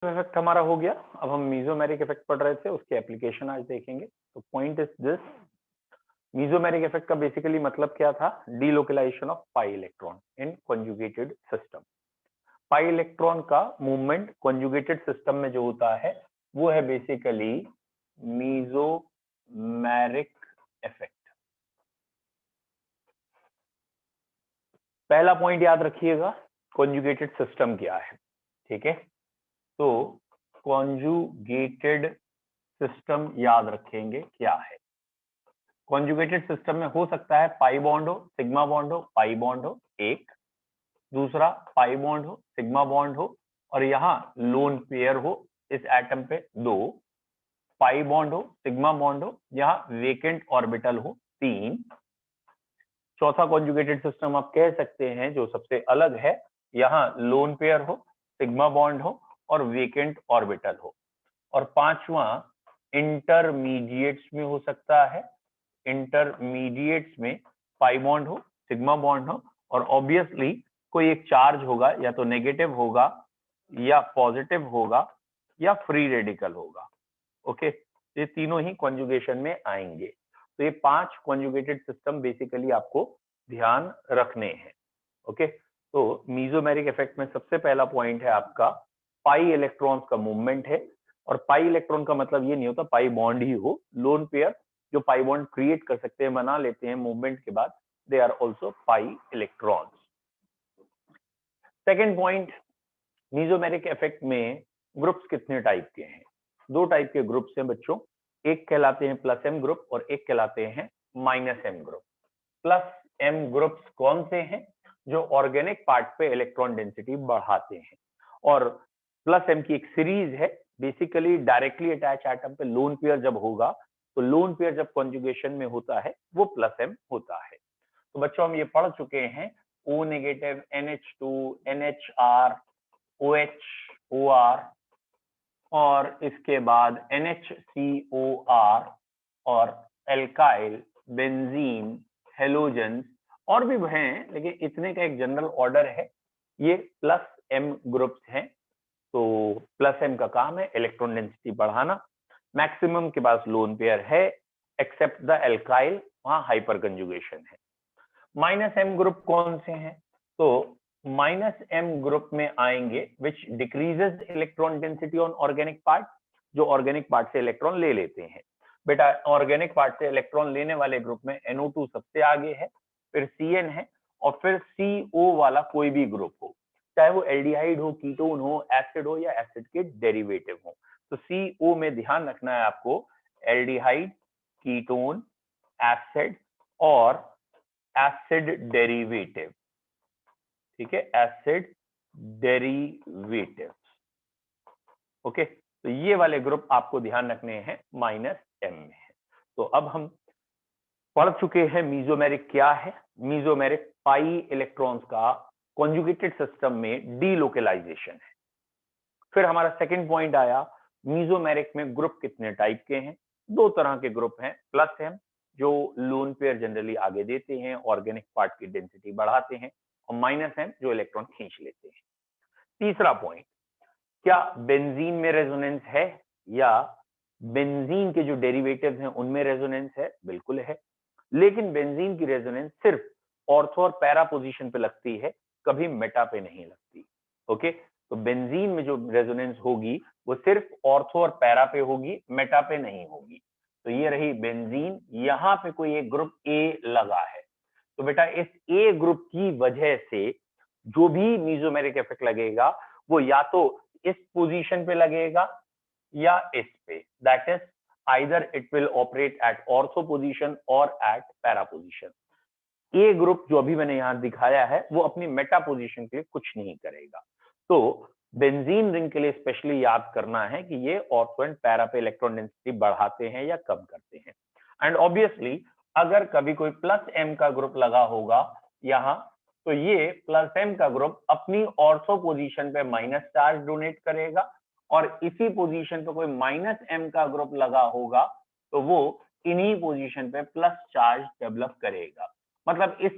Effect हमारा हो गया। अब हम मीजोमेरिक इफेक्ट पढ़ रहे थे, उसके एप्लीकेशन आज देखेंगे। तो point is this, mesomeric effect का बेसिकली मतलब क्या था? Delocalisation of pi electron in conjugated system. Pi electron का मूवमेंट कॉन्जुगेटेड सिस्टम में जो होता है वो है बेसिकली मीजोमेरिक इफेक्ट। पहला पॉइंट याद रखिएगा, कॉन्जुगेटेड सिस्टम क्या है। ठीक है, तो कॉन्जुगेटेड सिस्टम याद रखेंगे क्या है। कॉन्जुगेटेड सिस्टम में हो सकता है पाई बॉन्ड हो, सिग्मा बॉन्ड हो, पाई बॉन्ड हो एक, दूसरा पाई बॉन्ड हो, सिग्मा बॉन्ड हो, और यहाँ लोन पेयर हो इस एटम पे दो, पाई बॉन्ड हो, सिग्मा बॉन्ड हो, यहाँ वेकेंट ऑर्बिटल हो तीन। चौथा कॉन्जुगेटेड सिस्टम आप कह सकते हैं जो सबसे अलग है, यहाँ लोन पेयर हो, सिग्मा बॉन्ड हो और वेकेंट ऑर्बिटल हो। और पांचवा इंटरमीडिएट्स में हो सकता है, इंटरमीडिएट्स में पाई बॉन्ड हो, सिग्मा बॉन्ड हो और ऑब्वियसली कोई एक चार्ज होगा, या तो नेगेटिव होगा या पॉजिटिव होगा या फ्री रेडिकल होगा। ओके, ये तीनों ही कॉन्जुगेशन में आएंगे। तो ये 5 कॉन्जुगेटेड सिस्टम बेसिकली आपको ध्यान रखने हैं। ओके, तो मीजोमेरिक इफेक्ट में सबसे पहला पॉइंट है आपका पाई इलेक्ट्रॉन्स का मूवमेंट है। और पाई इलेक्ट्रॉन का मतलब ये नहीं होता पाई बॉन्ड ही हो, लोन पेयर जो पाई बॉन्ड क्रिएट कर सकते हैं, बना लेते हैं मूवमेंट के बाद, they are also pi electrons. Second point, mesomeric effect में ग्रुप्स कितने टाइप के हैं? दो टाइप के ग्रुप्स हैं बच्चों, एक कहलाते हैं प्लस एम ग्रुप और एक कहलाते हैं minus M group. Plus M groups कौन से हैं? जो ऑर्गेनिक पार्ट पे इलेक्ट्रॉन डेंसिटी बढ़ाते हैं। और प्लस एम की एक सीरीज है, बेसिकली डायरेक्टली अटैच एटम पे लोन पेयर जब होगा, तो लोन पेयर जब कॉन्जुगेशन में होता है वो प्लस एम होता है। तो बच्चों हम ये पढ़ चुके हैं, O negative, NH2, NHR, OH, OR और इसके बाद NHCOR और एल्काइल, बेंजीन, हेलोजन और भी हैं, लेकिन इतने का एक जनरल ऑर्डर है। ये प्लस एम ग्रुप्स हैं। तो प्लस एम का काम है इलेक्ट्रॉन डेंसिटी बढ़ाना। मैक्सिमम के पास लोन पेयर है, एक्सेप्ट द एल्काइल, वहां हाइपर कंजुगेशन है। माइनस एम ग्रुप कौन से हैं? तो माइनस एम ग्रुप में आएंगे which decreases electron density on organic part, जो ऑर्गेनिक पार्ट से इलेक्ट्रॉन ले लेते हैं। बेटा ऑर्गेनिक पार्ट से इलेक्ट्रॉन लेने वाले ग्रुप में NO2 सबसे आगे है, फिर CN है और फिर CO वाला कोई भी ग्रुप हो, चाहे वो एल्डिहाइड हो, कीटोन हो, एसिड हो या एसिड के डेरिवेटिव हो। तो CO में ध्यान रखना है आपको, एल्डिहाइड, कीटोन, एसिड और एसिड डेरिवेटिव। ठीक है, एसिड डेरिवेटिव। ओके, तो ये वाले ग्रुप आपको ध्यान रखने हैं माइनस एम में है। तो अब हम पढ़ चुके हैं मीजोमेरिक क्या है। मीजोमेरिक पाई इलेक्ट्रॉन्स का कॉन्जुगेटेड सिस्टम में डीलोकलाइजेशन है। फिर हमारा सेकंड पॉइंट आया, मीजोमेरिक में ग्रुप कितने टाइप के हैं? दो तरह के ग्रुप हैं, प्लस एम जो लोन पेयर जनरली आगे देते हैं, ऑर्गेनिक पार्ट की डेंसिटी बढ़ाते हैं, और माइनस एम जो इलेक्ट्रॉन खींच लेते हैं। तीसरा पॉइंट, क्या बेंजीन में रेजोनेंस है या बेंजीन के जो डेरिवेटिव्स हैं उनमें रेजोनेंस है? बिल्कुल है, लेकिन बेंजीन की रेजोनेंस सिर्फ ऑर्थो और पैरा पोजीशन पे लगती है, कभी मेटा पे नहीं लगती। ओके, तो बेंजीन में जो रेजोनेंस होगी वो सिर्फ ऑर्थो और पैरा पे होगी, मेटा पे नहीं होगी। तो ये रही बेंजीन, यहां पे कोई एक ग्रुप ए लगा है, तो बेटा इस ए ग्रुप की वजह से जो भी मीजोमेरिक इफेक्ट लगेगा वो या तो इस पोजीशन पे लगेगा या इस पे, that is either it will operate at ortho position और at para position. A group जो अभी मैंने यहां दिखाया है वो अपनी मेटा पोजीशन के लिए कुछ नहीं करेगा। तो बेंजीन रिंग के लिए स्पेशली याद करना है कि ये ऑर्थो एंड पैरा पे इलेक्ट्रॉन डेंसिटी बढ़ाते हैं या कम करते हैं। एंड ऑब्वियसली अगर कभी कोई प्लस एम का ग्रुप लगा होगा यहां, तो ये प्लस एम का ग्रुप अपनी ऑर्थो पोजीशन पे माइनस चार्ज डोनेट करेगा, और इसी पोजीशन पे कोई माइनस एम का ग्रुप लगा होगा तो वो इन्हीं पोजीशन पे प्लस चार्ज डेवलप करेगा। मतलब इस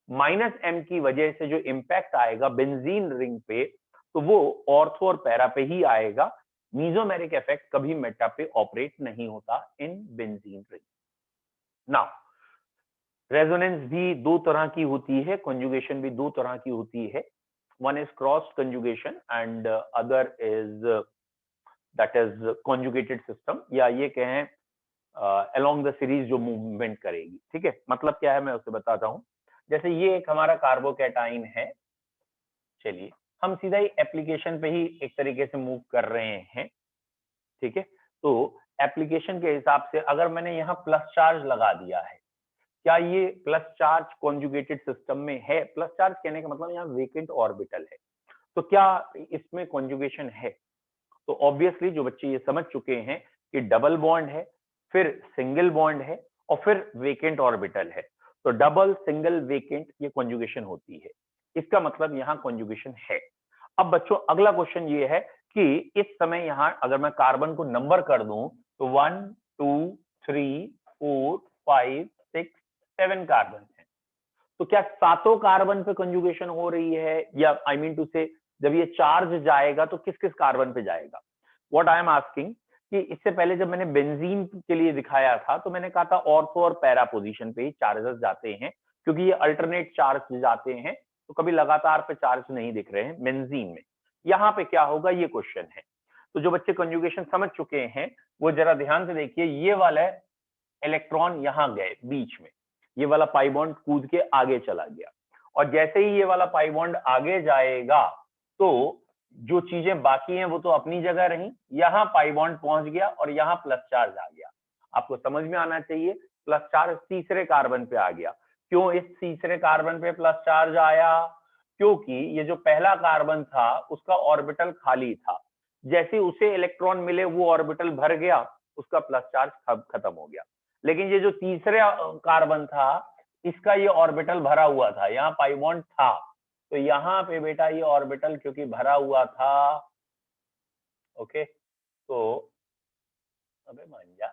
माइनस एम की वजह से जो इंपैक्ट आएगा बेंजीन रिंग पे, तो वो ऑर्थो और पैरा पे ही आएगा। मीजोमेरिक इफेक्ट कभी मेटा पे ऑपरेट नहीं होता in benzene ring. Now resonance भी दो तरह की होती है, कंजुगेशन भी दो तरह की होती है। One is cross conjugation and other is that is conjugated system, या ये कहें अलोंग द सीरीज जो मूवमेंट करेगी। ठीक है, मतलब क्या है मैं उसे बताता हूं। जैसे ये एक हमारा कार्बोकैटाइन है, चलिए हम सीधा ही एप्लीकेशन पे ही एक तरीके से मूव कर रहे हैं। ठीक है, तो एप्लीकेशन के हिसाब से अगर मैंने यहाँ प्लस चार्ज लगा दिया है, क्या ये प्लस चार्ज कॉन्जुगेटेड सिस्टम में है? प्लस चार्ज कहने का मतलब यहाँ वेकेंट ऑर्बिटल है, तो क्या इसमें कॉन्जुगेशन है? तो ऑब्वियसली जो बच्चे ये समझ चुके हैं कि डबल बॉन्ड है, फिर सिंगल बॉन्ड है और फिर वेकेंट ऑर्बिटल है, तो डबल सिंगल वेकेंट ये कॉन्जुगेशन होती है। इसका मतलब यहाँ कॉन्जुगेशन है। अब बच्चों अगला क्वेश्चन ये है कि इस समय यहाँ अगर मैं कार्बन को नंबर कर दूं तो 1 2 3 4 5 6 7 कार्बन है। तो क्या सातों कार्बन पे कंजुगेशन हो रही है, या आई मीन टू से जब ये चार्ज जाएगा तो किस किस कार्बन पे जाएगा? व्हाट आई एम आस्किंग कि इससे पहले जब मैंने बेंजीन के लिए दिखाया था तो मैंने कहा था ऑर्थो और पैरा पोजीशन पे ही चार्जेस जाते हैं, क्योंकि ये अल्टरनेट चार्ज जाते हैं, तो कभी लगातार पे चार्ज नहीं दिख रहे हैं बेंजीन में। यहाँ पे क्या होगा ये क्वेश्चन है। तो जो बच्चे कंजुगेशन समझ चुके हैं वो जरा ध्यान से देखिए, ये वाला इलेक्ट्रॉन यहाँ गए बीच में, ये वाला पाई बॉन्ड कूद के आगे चला गया, और जैसे ही ये वाला पाई बॉन्ड आगे जाएगा तो जो चीजें बाकी हैं वो तो अपनी जगह रही, यहाँ पाई बॉन्ड पहुंच गया और यहाँ प्लस चार्ज आ गया। आपको समझ में आना चाहिए, प्लस चार्ज तीसरे कार्बन पे आ गया। क्यों इस तीसरे कार्बन पे प्लस चार्ज आया? क्योंकि ये जो पहला कार्बन था उसका ऑर्बिटल खाली था, जैसे उसे इलेक्ट्रॉन मिले वो ऑर्बिटल भर गया, उसका प्लस चार्ज खत्म हो गया। लेकिन ये जो तीसरा कार्बन था इसका ये ऑर्बिटल भरा हुआ था, यहाँ पाई बॉन्ड था, तो यहाँ पे बेटा ये ऑर्बिटल क्योंकि भरा हुआ था, ओके, तो अबे मान जा,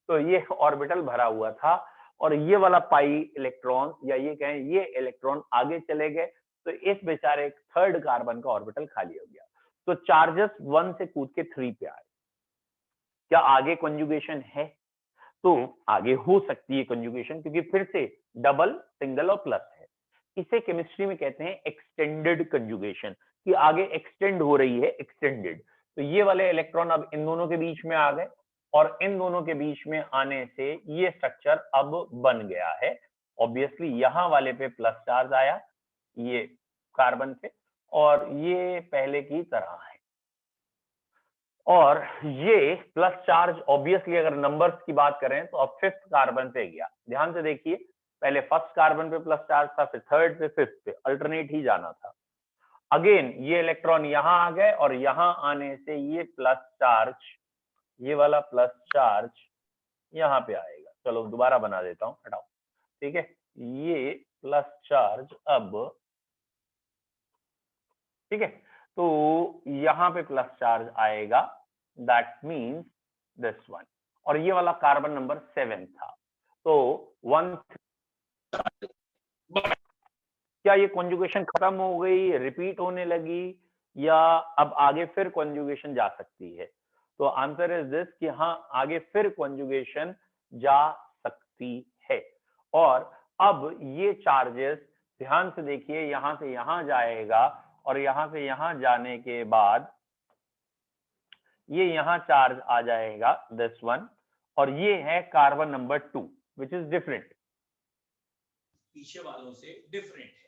तो ये ऑर्बिटल भरा हुआ था और ये वाला पाई इलेक्ट्रॉन या ये कहें ये इलेक्ट्रॉन आगे चले गए, तो इस बेचारे थर्ड कार्बन का ऑर्बिटल खाली हो गया। तो चार्जेस 1 से कूद के 3 पे आए। क्या आगे कंजुगेशन है? तो आगे हो सकती है कंजुगेशन, क्योंकि फिर से डबल सिंगल और प्लस है। इसे केमिस्ट्री में कहते हैं एक्सटेंडेड कंजुगेशन, कि आगे एक्सटेंड हो रही है, एक्सटेंडेड। तो ये वाले इलेक्ट्रॉन अब इन दोनों के बीच में आ गए और इन दोनों के बीच में आने से ये स्ट्रक्चर अब बन गया है। ऑब्वियसली यहाँ वाले पे प्लस चार्ज आया ये कार्बन पे, और ये पहले की तरह है, और ये प्लस चार्ज ऑब्वियसली अगर नंबर्स की बात करें तो अब फिफ्थ कार्बन पे गया। ध्यान से देखिए, पहले फर्स्ट कार्बन पे प्लस चार्ज था, फिर थर्ड पे, फिफ्थ पे, अल्टरनेट ही जाना था। अगेन ये इलेक्ट्रॉन यहां आ गए और यहां आने से ये प्लस चार्ज, ये वाला प्लस चार्ज यहाँ पे आएगा। चलो दोबारा बना देता हूं, हटाओ, ठीक है, ये प्लस चार्ज अब, ठीक है, तो यहाँ पे प्लस चार्ज आएगा, दैट मीन्स दिस वन, और ये वाला कार्बन नंबर 7 था, तो 1 क्या ये कॉन्जुगेशन खत्म हो गई, रिपीट होने लगी, या अब आगे फिर कॉन्जुगेशन जा सकती है? तो आंसर इज दिस कि हाँ आगे फिर कॉन्जुगेशन जा सकती है। और अब ये चार्जेस ध्यान से देखिए, यहां से यहां जाएगा और यहां से यहां जाने के बाद ये यहां चार्ज आ जाएगा दिस वन, और ये है carbon number 2 which is different, पीछे वालों से डिफरेंट है।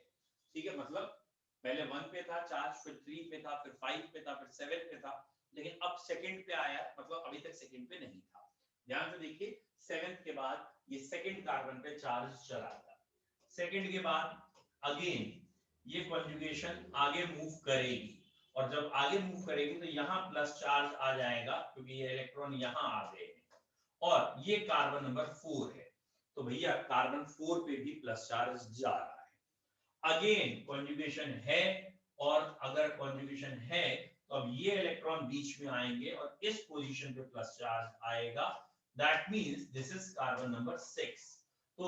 ठीक है, मतलब पहले 1 पे था चार्ज, फिर 3 पे था, फिर 5 पे था, फिर 7 पे था, लेकिन अब सेकंड पे आया, मतलब अभी तक सेकंड पे नहीं था। ध्यान से देखिए, 7 के बाद ये सेकंड कार्बन पे चार्ज चला था, सेकंड के बाद अगेन ये कॉन्जुगेशन आगे मूव करेगी, और जब आगे मूव करेगी तो यहाँ प्लस चार्ज आ जाएगा क्योंकि ये इलेक्ट्रॉन यहाँ आ गए हैं, और ये कार्बन नंबर 4 है, तो भैया कार्बन 4 पे भी प्लस चार्ज जा रहा है। अगेन कॉन्जुगेशन है, और अगर कॉन्जुगेशन है तो अब ये इलेक्ट्रॉन बीच में आएंगे और इस पोजीशन पे प्लस चार्ज आएगा, that means this is carbon number 6। तो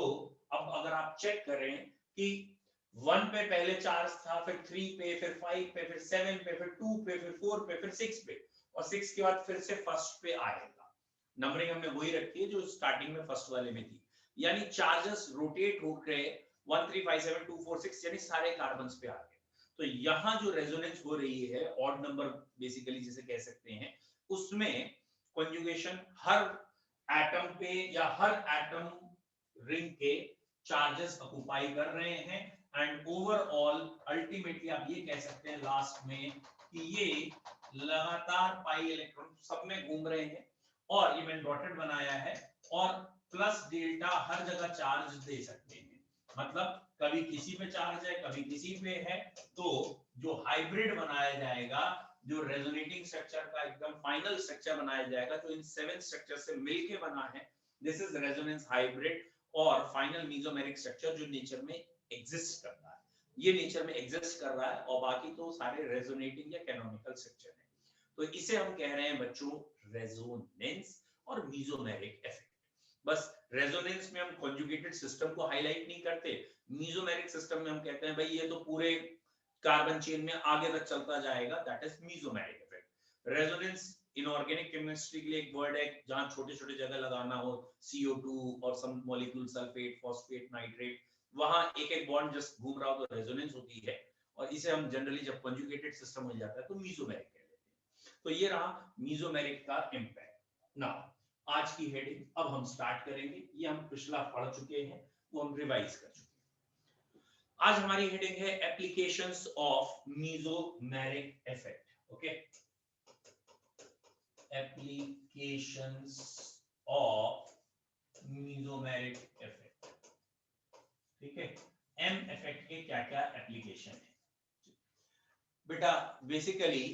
अब अगर आप चेक करें कि 1 पे पहले चार्ज था, फिर 3 पे, फिर 5 पे, फिर 7 पे, फिर 2 पे, फिर 4 पे, फिर 6 पे, और 6 के बाद फिर से फर्स्ट पे आएगा। नंबरिंग हमने वही रखी है जो स्टार्टिंग में फर्स्ट वाले में थी, यानी चार्जेस रोटेट हो गए 1 3 5 7 2 4 6, यानी सारे कार्बन्स पे आ गए। तो यहाँ जो रेजोनेंस हो रही है ऑड नंबर बेसिकली जिसे कह सकते हैं, उसमें कॉन्जुगेशन हर एटम पे या हर एटम रिंग के चार्जेस ऑक्युपाई कर रहे हैं, एंड ओवरऑल अल्टीमेटली आप ये कह सकते हैं लास्ट में कि ये लगातार पाई इलेक्ट्रॉन सब में घूम रहे हैं, और ये मैंने डॉटेड बनाया है, और प्लस डेल्टा हर जगह चार्ज दे सकते हैं, मतलब कभी किसी पे चार्ज है कभी किसी पे है। तो जो हाइब्रिड बनाया जाएगा, जो रेजोनेटिंग स्ट्रक्चर का एकदम फाइनल स्ट्रक्चर बनाया जाएगा, जो इन 7 स्ट्रक्चर से मिलके बना है, दिस इज रेजोनेंस हाइब्रिड और फाइनल मेसोमेरिक स्ट्रक्चर जो नेचर में एग्जिस्ट करता है, ये नेचर में एग्जिस्ट कर रहा है, और बाकी तो सारे रेजोनेटिंग या कैनोनिकल स्ट्रक्चर है। तो इसे हम कह रहे हैं बच्चों रेजोनेंस और मेसोमेरिक इफेक्ट। बस रेजोनेंस में हम कॉन्जुगेटेड सिस्टम को हाईलाइट नहीं करते, मेसोमेरिक सिस्टम में हम कहते हैं भाई ये तो पूरे कार्बन चेन में आगे तक चलता जाएगा, that is mesomeric effect. Resonance inorganic chemistry के लिए एक वर्ड है जहां छोटे छोटे जगह लगाना हो, CO2 और सम मॉलिक्यूल सल्फेट फॉस्फेट नाइट्रेट, वहां एक एक बॉन्ड जस्ट घूम रहा हो तो रेजोनेंस होती है, और इसे हम जनरली जब कॉन्जुगेटेड सिस्टम हो जाता है तो मेसोमेरिक कह लेते हैं। तो ये रहा मेसोमेरिक का इंपैक्ट। नाउ आज की हेडिंग अब हम स्टार्ट करेंगे, ये हम पिछला पढ़ चुके हैं, वो हम रिवाइज कर चुके हैं। आज हमारी हेडिंग है applications of mesomeric effect. Okay, applications of mesomeric effect. ठीक है, एम इफेक्ट के क्या क्या एप्लीकेशन है बेटा? बेसिकली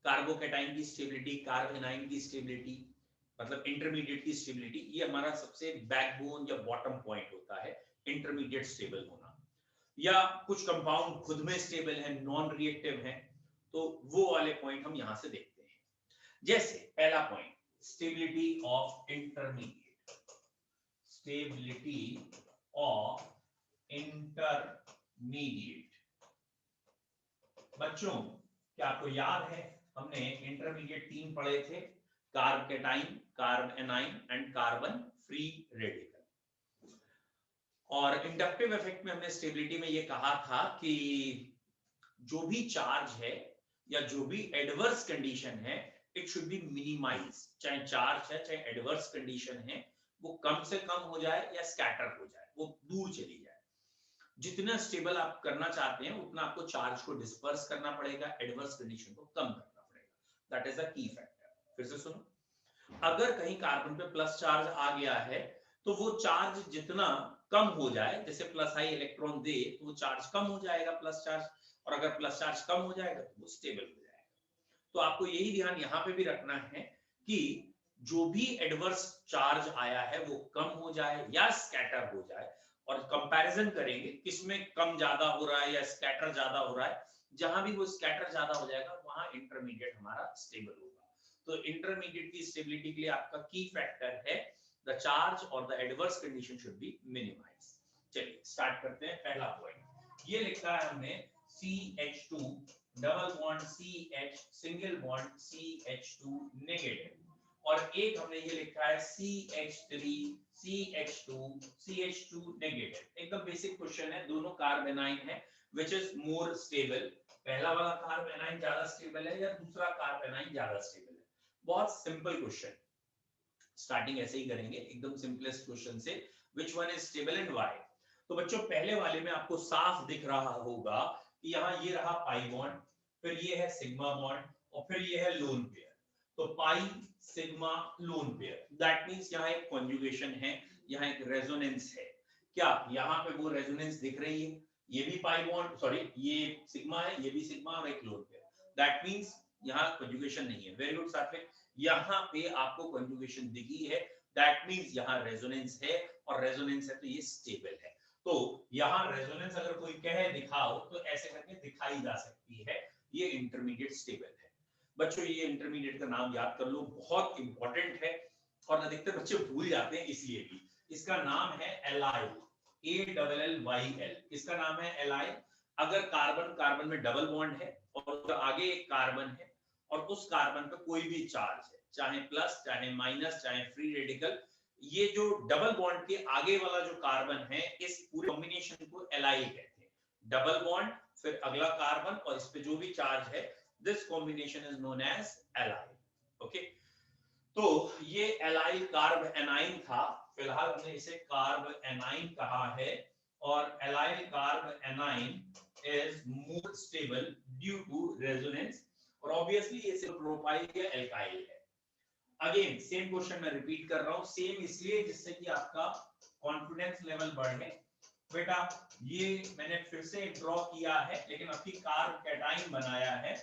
कार्बोकैटाइन की स्टेबिलिटी, कार्बोनाइन की स्टेबिलिटी, मतलब इंटरमीडिएट की स्टेबिलिटी, ये हमारा सबसे बैकबोन या बॉटम पॉइंट होता है, इंटरमीडिएट स्टेबल होना। या कुछ कंपाउंड खुद में स्टेबल है, नॉन रिएक्टिव है, तो वो वाले पॉइंट हम यहां से देखते हैं। जैसे पहला point, stability of intermediate, stability of intermediate. बच्चों क्या आपको याद है हमने इंटरमीडिएट 3 पढ़े थे, carbocation, carbanion and carbon free radical. और इंडक्टिव इफेक्ट में हमने स्टेबिलिटी में ये कहा था कि जो भी चार्ज है या जो भी एडवर्स कंडीशन है, इट शुड बी मिनिमाइज, चाहे चार्ज है चाहे एडवर्स कंडीशन है, वो कम से कम हो जाए या स्कैटर हो जाए, वो दूर चली जाए। जितना स्टेबल आप करना चाहते हैं उतना आपको चार्ज को डिस्पर्स करना पड़ेगा, एडवर्स कंडीशन को कम करना पड़ेगा, that is the key factor. फिर से सुनो, अगर कहीं कार्बन पे प्लस चार्ज आ गया है तो वो चार्ज जितना कम हो जाए, जैसे प्लस आई इलेक्ट्रॉन दे तो वो चार्ज कम हो जाएगा प्लस चार्ज, और अगर प्लस चार्ज कम हो जाएगा तो वो स्टेबल हो जाएगा। तो आपको यही ध्यान यहां पे भी रखना है कि जो भी एडवर्स चार्ज आया है वो कम हो जाए या स्कैटर हो जाए, और कंपैरिजन करेंगे किसमें कम ज्यादा हो रहा है या स्कैटर ज्यादा हो रहा है, जहां भी वो स्कैटर ज्यादा हो जाएगा वहां इंटरमीडिएट हमारा स्टेबल होगा। तो इंटरमीडिएट की स्टेबिलिटी के लिए आपका की फैक्टर है द चार्ज और the adverse condition should be minimise. चलिए स्टार्ट करते हैं। पहला पॉइंट ये लिखा है हमने, CH2 double bond CH single bond CH2 negative, और एक हमने ये लिखा है CH3 CH2 CH2 नेगेटिव। एकदम बेसिक क्वेश्चन है, दोनों कार्बोनाइन है, व्हिच इज मोर स्टेबल, पहला वाला कार्बोनाइन ज्यादा स्टेबल है या दूसरा कार्बोनाइन ज्यादा स्टेबल है? बहुत सिंपल क्वेश्चन, स्टार्टिंग ऐसे ही करेंगे एकदम सिंपलेस्ट क्वेश्चन से, which one is stable and why. तो बच्चों पहले वाले में आपको साफ दिख रहा होगा कि यहाँ ये रहा पाई बॉन्ड, फिर ये है सिग्मा बॉन्ड, और फिर ये है लोन पेयर। तो pi sigma lone pair, that means यहाँ एक कॉन्जुगेशन है, यहाँ एक रेजोनेंस है। क्या यहाँ पे वो रेजोनेंस दिख रही है? ये भी पाई बॉन्ड, सॉरी ये सिग्मा है, ये भी सिग्मा और एक लोन पेयर, दैट मींस यहाँ कॉन्जुगेशन नहीं है। वेरी गुड सात्विक, यहाँ पे आपको कॉन्जुगेशन दिखी है, दैट मींस यहाँ रेजोनेंस है, और रेजोनेंस है तो ये स्टेबल है। तो यहाँ रेजोनेंस अगर कोई कहे दिखाओ तो ऐसे करके दिखाई जा सकती है, ये इंटरमीडिएट स्टेबल है। बच्चों ये इंटरमीडिएट का नाम याद कर लो, बहुत इंपॉर्टेंट है, और अधिकतर बच्चे भूल जाते हैं इसलिए भी। इसका नाम है एलाइल, ALLYL, किसका नाम है एलाइल? अगर कार्बन कार्बन में डबल बॉन्ड है और आगे एक कार्बन है और उस कार्बन पे कोई भी चार्ज है, चाहे प्लस चाहे माइनस चाहे फ्री रेडिकल, ये जो डबल बॉन्ड के आगे वाला जो कार्बन है, इस पूरे कॉम्बिनेशन को एलाइल कहते हैं। डबल बॉन्ड फिर अगला कार्बन और इस पे जो भी चार्ज है, this combination is known as allyl. Okay, तो ये एलाइल कार्ब एनाइन था, फिलहाल हमने इसे कार्ब एनाइन कहा है, और allyl carb A9 is more stable due to resonance, और ऑब्वियसली ये सिर्फ प्रोपाइल या एल्काइल है। अगेन सेम क्वेश्चन मैं रिपीट कर रहा हूं, सेम इसलिए जिससे कि आपका कॉन्फिडेंस लेवल बढ़े। बेटा ये मैंने फिर से ड्रॉ किया है, लेकिन अभी कार्ब कैटाइन बनाया है,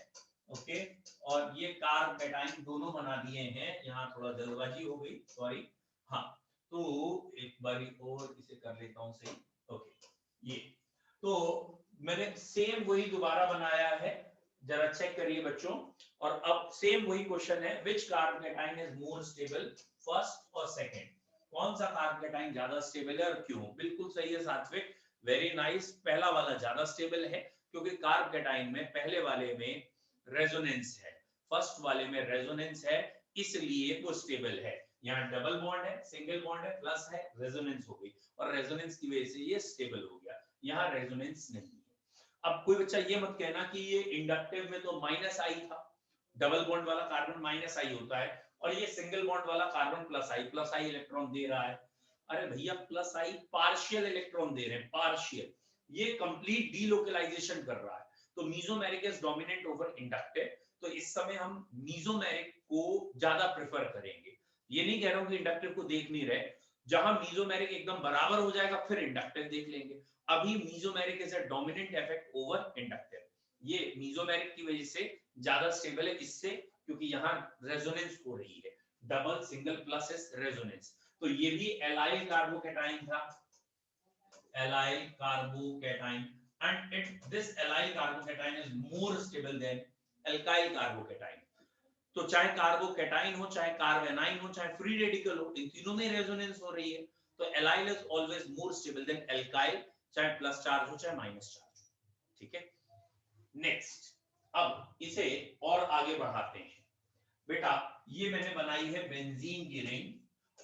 ओके, और ये कार्ब कैटाइन दोनों बना दिए हैं, यहाँ थोड़ा जल्दबाजी हो गई, सॉरी। हाँ, तो एक बारी और इसे कर लेता हूं सही। ओके, ये तो मैंने सेम वही दोबारा बनाया है, जरा चेक करिए बच्चों। और अब सेम वही क्वेश्चन है, which carbocation is more stable, first और सेकंड, कौन सा कार्ब कैटाइन ज्यादा स्टेबल है और क्यों? बिल्कुल सही है सात्विक, वेरी नाइस, पहला वाला ज्यादा स्टेबल है, क्योंकि कार्ब कैटाइन में पहले वाले में रेजोनेंस है, फर्स्ट वाले में रेजोनेंस है, इसलिए वो स्टेबल है। यहाँ डबल बॉन्ड है, सिंगल बॉन्ड है, प्लस है, रेजोनेंस हो गई, और रेजोनेंस की वजह से ये स्टेबल हो गया। यहाँ रेजोनेंस नहीं है। अब कोई बच्चा ये मत कहना कि ये इंडक्टिव में तो माइनस आई था, डबल बॉन्ड वाला कार्बन माइनस आई होता है, और ये सिंगल बॉन्ड वाला कार्बन प्लस आई इलेक्ट्रॉन दे रहा है। अरे भैया, प्लस आई पार्शियल इलेक्ट्रॉन दे रहे हैं, पार्शियल, ये कंप्लीट डीलोकलाइजेशन कर रहा है। तो मीसोमेरिक इज डोमिनेंट ओवर इंडक्टिव, तो इस समय हम मीसोमेरिक को ज्यादा प्रेफर करेंगे। ये नहीं कह रहा हूं कि इंडक्टिव को देख नहीं रहे, जहां मीसोमेरिक एकदम बराबर हो जाएगा फिर इंडक्टिव देख लेंगे। अभी mesomeric is a dominant effect over inductive, ये मीसोमेरिक की वजह से ज्यादा स्टेबल है, इससे क्योंकि यहाँ रेजोनेंस हो रही है, double single plus is resonance. तो ये भी एलाइल कार्बोकैटाइन था, allyl carbocation, and this allyl carbocation is more stable than alkyl carbocation। तो चाहे कार्बोकैटाइन हो, चाहे कार्बेनाइन हो, चाहे फ्री रेडिकल हो, इन तीनों में रेजोनेंस हो रही है, तो allyl is always more stable then alkyl, चाहे प्लस चार्ज हो चाहे माइनस चार्ज हो। ठीक है, नेक्स्ट, अब इसे और आगे बढ़ाते हैं। बेटा ये मैंने बनाई है बेंजीन की रिंग,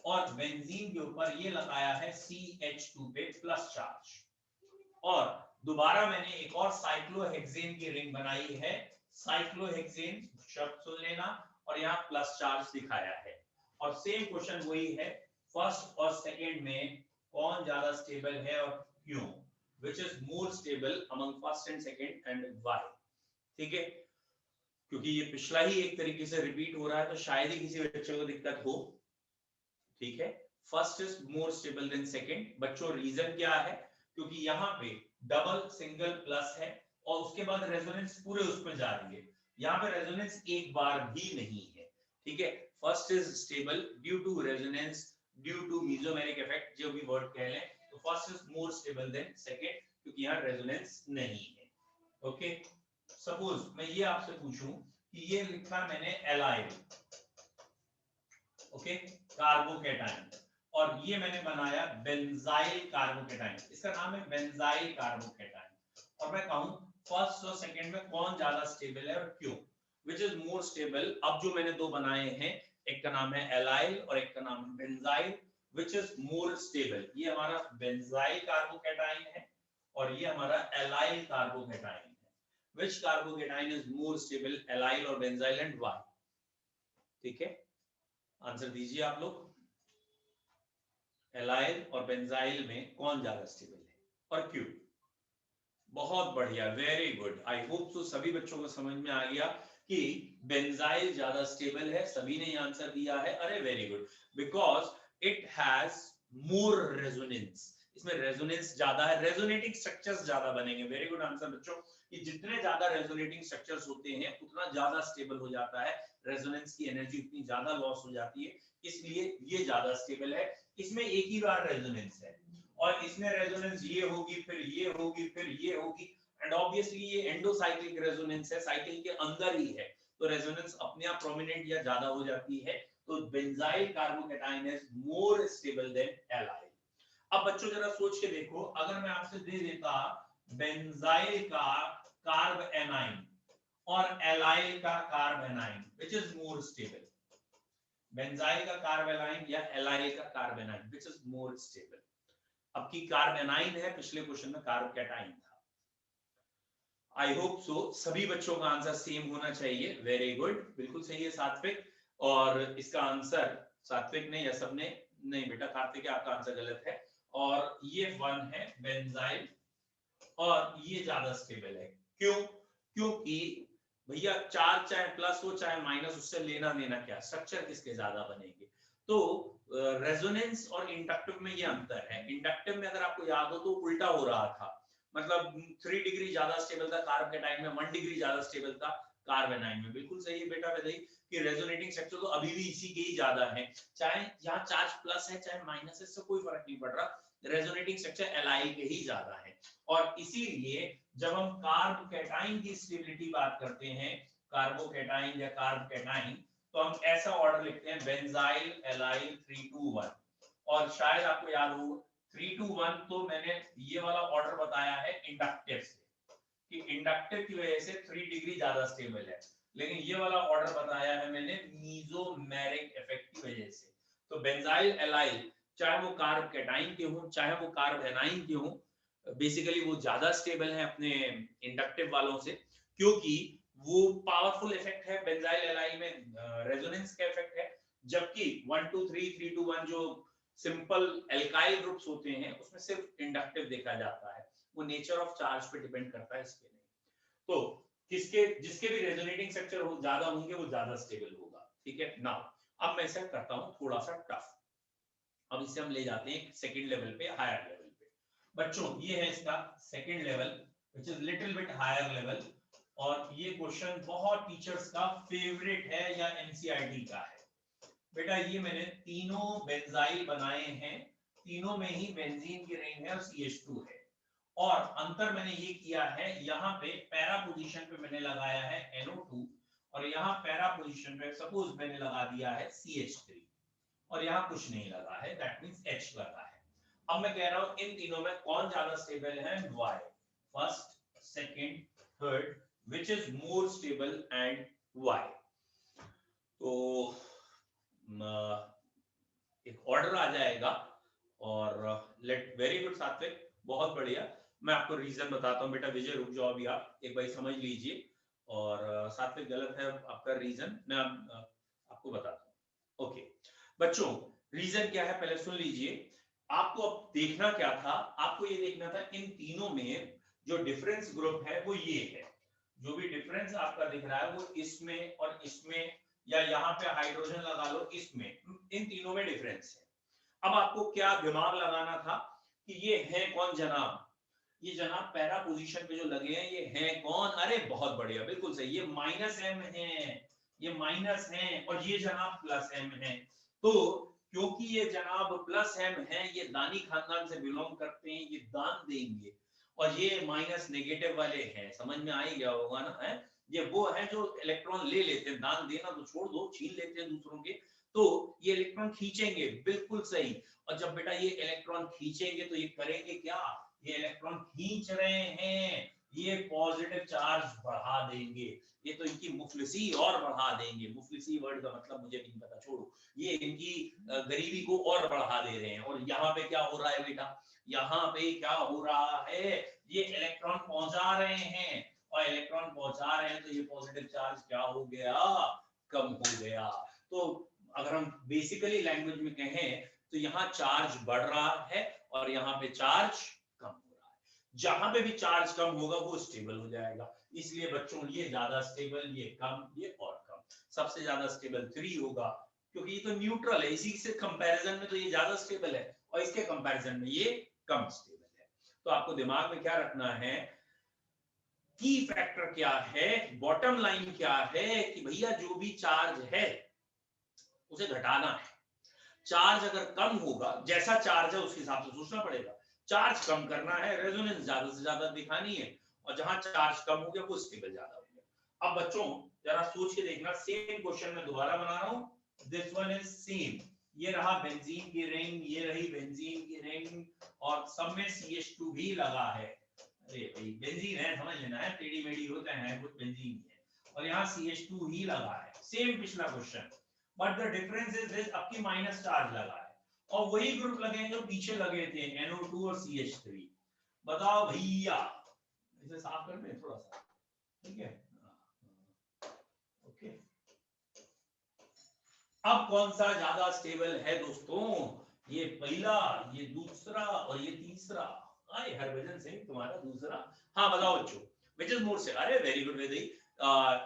और बेंजीन के ऊपर ये लगाया है CH2 पे प्लस चार्ज, और दोबारा मैंने एक और साइक्लोहेक्सेन की रिंग बनाई है, साइक्लोहेक्सेन शब्द सुन लेना, और यहाँ प्लस चार्ज दिखाया है। और सेम क्वेश्चन वही है, फर्स्ट और सेकंड में कौन ज्यादा स्टेबल है और क्यों, which is more stable among first and second and why. ठीक है, क्योंकि ये पिछला ही एक तरीके से रिपीट हो रहा है, तो शायद ही किसी बच्चे को दिक्कत हो। ठीक है, first is more stable than second. बच्चों रीजन क्या है? क्योंकि यहाँ पे डबल सिंगल प्लस है, और उसके बाद रेजोनेंस पूरे उस पर जा रही है, यहाँ पे रेजोनेंस एक बार भी नहीं है। ठीक है, first is stable due to resonance, due to mesomeric effect, जो भी वर्ड कह लें, तो first is more stable than second, क्योंकि यहाँ रेजोनेंस नहीं है। ओके, सपोज मैं ये आपसे पूछूं कि ये लिखा मैंने एलाइल, ओके, कार्बोकैटाइन, और ये मैंने बनाया बेंजाइल कार्बोकैटाइन, इसका नाम है बेंजाइल कार्बोकैटाइन, और मैं कहूं फर्स्ट और सेकंड में कौन ज्यादा स्टेबल है और क्यों, विच इज मोर स्टेबल। अब जो मैंने दो बनाए हैं, एक का नाम है एलाइल और एक का नाम है benzyl, which is more stable. ये हमारा बेंजाइल कार्बोकैटाइन है और ये हमारा एलाइल कार्बोकैटाइन है। Which carbocation is more stable, allyl और बेंजाइल, एंड व्हाई? ठीक है, आंसर दीजिए आप लोग, एलाइल और बेंजाइल में कौन ज्यादा स्टेबल है और क्यों? बहुत बढ़िया, वेरी गुड, आई होप सो सभी बच्चों को समझ में आ गया कि बेंजाइल ज्यादा स्टेबल है, सभी ने आंसर दिया है। अरे very good, because it has more resonance, इसमें रेजोनेंस ज्यादा है, रेजोनेटिंग स्ट्रक्चर्स ज्यादा बनेंगे। वेरी गुड आंसर बच्चों, कि जितने ज्यादा रेजोनेटिंग स्ट्रक्चर्स होते हैं उतना ज्यादा स्टेबल हो जाता है, रेजोनेंस की एनर्जी उतनी ज्यादा लॉस हो जाती है, इसलिए ये ज्यादा स्टेबल है। इसमें एक ही बार रेजोनेंस है, और इसमें रेजोनेंस ये होगी, फिर ये होगी, फिर ये होगी, एंड ऑब्वियसली ये एंडोसाइक्लिक रेजोनेंस है, साइकिल के अंदर ही है, तो रेजोनेंस अपने आप प्रोमिनेंट या ज्यादा हो जाती है। तो benzyl carbocation is more stable then allyl. अब बच्चों जरा सोच के देखो, अगर मैं आपसे दे देता बेंजाइल का कार्ब एनाइन और एलाइल का carb A9, which is more stable? Benzyl का कार्ब एनाइन या एलाइल का carb A9, which is more stable? अब की कार्ब एनाइन है, पिछले क्वेश्चन में कार्ब कैटाइन था। आई होप सो सभी बच्चों का आंसर सेम होना चाहिए। वेरी गुड, बिल्कुल सही है सात्विक। और इसका आंसर सात्विक ने या सबने, नहीं बेटा कार्तिक आपका आंसर गलत है। और ये 1 है बेंजाइल और ये ज्यादा स्टेबल है। क्यों? क्योंकि भैया चार्ज चाहे प्लस हो चाहे माइनस, उससे लेना देना क्या, स्ट्रक्चर किसके ज्यादा बनेंगे। तो रेजोनेंस और इंडक्टिव में ये अंतर है। इंडक्टिव में अगर आपको याद हो तो उल्टा हो रहा था, मतलब 3 डिग्री ज्यादा स्टेबल था कार्ब कैटाइन में, 1 डिग्री ज्यादा स्टेबल था कार्ब एनाइन में। बिल्कुल सही है बेटा वैसे कि रेजोनेटिंग स्ट्रक्चर तो अभी भी इसी के ही ज्यादा है, चाहे यहाँ चार्ज प्लस है चाहे माइनस है, इससे कोई फर्क नहीं पड़ रहा, रेजोनेटिंग स्ट्रक्चर एलाइल के ही ज्यादा है। और इसीलिए जब हम कार्ब कैटाइन की स्टेबिलिटी बात करते हैं, कार्बोकैटाइन या कार्ब कैटाइन, तो हम ऐसा ऑर्डर लिखते हैं बेंजाइल एलाइल 3 2 1। और शायद आपको याद हो 3 2 1 तो मैंने ये वाला ऑर्डर बताया है इंडक्टिव से, कि इंडक्टिव की वजह से 3 डिग्री ज्यादा स्टेबल है, लेकिन ये वाला ऑर्डर बताया है मैंने मीसोमेरिक इफेक्ट की वजह से। तो बेंजाइल एलाइल चाहे वो कार्ब कैटाइन के हो चाहे वो कार्ब एनाइन के हो, बेसिकली वो ज्यादा स्टेबल है अपने इंडक्टिव वालों से, क्योंकि वो पावरफुल इफेक्ट है बेंजाइल एलाइल में, रेजोनेंस का इफेक्ट है। जबकि 1 2 3 3 2 1 जो सिंपल एल्काइल ग्रुप्स होते हैं उसमें सिर्फ इंडक्टिव देखा जाता है, वो नेचर ऑफ चार्ज पे डिपेंड करता है, इसके नहीं। तो किसके जिसके भी रेजोनेटिंग स्ट्रक्चर हो ज्यादा होंगे वो ज्यादा स्टेबल होगा। ठीक है, नाउ अब मैं इसे करता हूं थोड़ा सा टफ। अब इसे हम ले जाते हैं सेकंड लेवल पे, हायर लेवल पे। बच्चों ये है इसका second level which is little bit higher level, और ये क्वेश्चन बहुत टीचर्स का फेवरेट है या एनसीईआरटी का है। बेटा ये मैंने तीनों बेंजाइल बनाए हैं, तीनों में ही बेंजीन की रिंग है और CH2 है, और अंतर मैंने ये किया है, यहाँ पे पैरा पोजीशन पे मैंने लगाया है NO2 और यहाँ पैरा पोजीशन पे सपोज मैंने लगा दिया है CH3 और यहाँ कुछ नहीं लगा है, दैट मींस H लगा है। अब मैं कह रहा हूं इन तीनों में कौन ज्यादा स्टेबल है? Y, first, second, third, which is more stable and Y। तो एक ऑर्डर आ जाएगा और लेट, वेरी गुड सात्विक, बहुत बढ़िया। मैं आपको रीजन बताता हूं बेटा, विजय रुक जाओ अभी, आप एक बार समझ लीजिए। और सात्विक गलत है आपका रीजन, मैं आपको बताता हूं। ओके बच्चों, रीजन क्या है पहले सुन लीजिए। आपको अब देखना क्या था, आपको ये देखना था इन तीनों में जो डिफरेंस ग्रुप है वो ये है, जो भी डिफरेंस आपका दिख रहा है वो इसमें और इसमें, या यहाँ पे हाइड्रोजन लगा लो इसमें, इन तीनों में डिफरेंस है। अब आपको क्या दिमाग लगाना था कि ये है कौन जनाब, ये जनाब पैरा पोजीशन पे जो लगे हैं ये है कौन? अरे बहुत बढ़िया, बिल्कुल सही, ये -M है, ये माइनस है, और ये जनाब +M है। तो क्योंकि ये जनाब +M है, ये दानी खानदान से बिलोंग करते हैं, ये दान देंगे, और ये माइनस नेगेटिव वाले हैं, समझ में आ ही गया होगा ना, है ये वो है जो इलेक्ट्रॉन ले लेते हैं, दान देना तो छोड़ दो, छीन लेते हैं दूसरों के, तो ये इलेक्ट्रॉन खींचेंगे, बिल्कुल सही। और जब बेटा ये इलेक्ट्रॉन खींचेंगे तो ये करेंगे क्या? ये इलेक्ट्रॉन खींच रहे हैं, ये पॉजिटिव चार्ज बढ़ा देंगे, ये तो इनकी मुफलिसी और बढ़ा देंगे। मुफलिसी वर्ड का मतलब मुझे नहीं पता, छोड़ो, ये इनकी गरीबी को और बढ़ा दे रहे हैं। और यहाँ पे क्या हो रहा है बेटा, यहाँ पे क्या हो रहा है, ये इलेक्ट्रॉन पहुंचा रहे हैं, और इलेक्ट्रॉन पहुंचा रहे हैं तो ये पॉजिटिव चार्ज क्या हो गया? कम हो गया। तो अगर हम बेसिकली लैंग्वेज में कहें तो यहाँ चार्ज बढ़ रहा है और यहाँ पे चार्ज कम हो रहा है। जहां पे भी चार्ज कम होगा वो स्टेबल हो जाएगा। इसलिए बच्चों ये ज्यादा स्टेबल, ये कम, ये और कम। सबसे ज्यादा स्टेबल 3 होगा क्योंकि ये तो न्यूट्रल है, इसी से कंपैरिजन में तो ये ज्यादा स्टेबल है और इसके कंपैरिजन में ये कम स्टेबल है। तो आपको दिमाग में क्या रखना है, की फैक्टर क्या है, बॉटम लाइन क्या है कि भैया जो भी चार्ज है उसे घटाना है। चार्ज अगर कम होगा, जैसा चार्ज है उसके हिसाब से सोचना पड़ेगा, चार्ज कम करना है, रेजोनेंस ज्यादा से ज्यादा दिखानी है, और जहां चार्ज कम हो गया वो स्टेबल ज्यादा हो गया। अब बच्चों जरा सोच के देखना, सेम क्वेश्चन में दोबारा बना रहा हूं, दिस वन इज सेम, ये रहा बेंजीन की रिंग, ये रही बेंजीन की रिंग, और सब में CH2 भी लगा है। अरे भाई बेंजीन है, समझ लेना है, टेढ़ी मेढ़ी होते हैं कुछ बेंजीन ही है, और यहाँ CH2 ही लगा है, सेम पिछला question, but the difference is this, अब की माइनस चार्ज लगा है, और वही ग्रुप लगे हैं जो पीछे लगे थे, NO2 और CH3। बताओ भैया, इसे साफ कर दें थोड़ा सा, ठीक है, ओके। अब कौन सा ज्यादा स्टेबल है दोस्तों, ये पहला, ये दूसरा और ये तीसरा। आए हरभजन सिंह तुम्हारा दूसरा, हाँ बताओ बच्चों, विच इज मोर से, अरे वेरी गुड वेदी,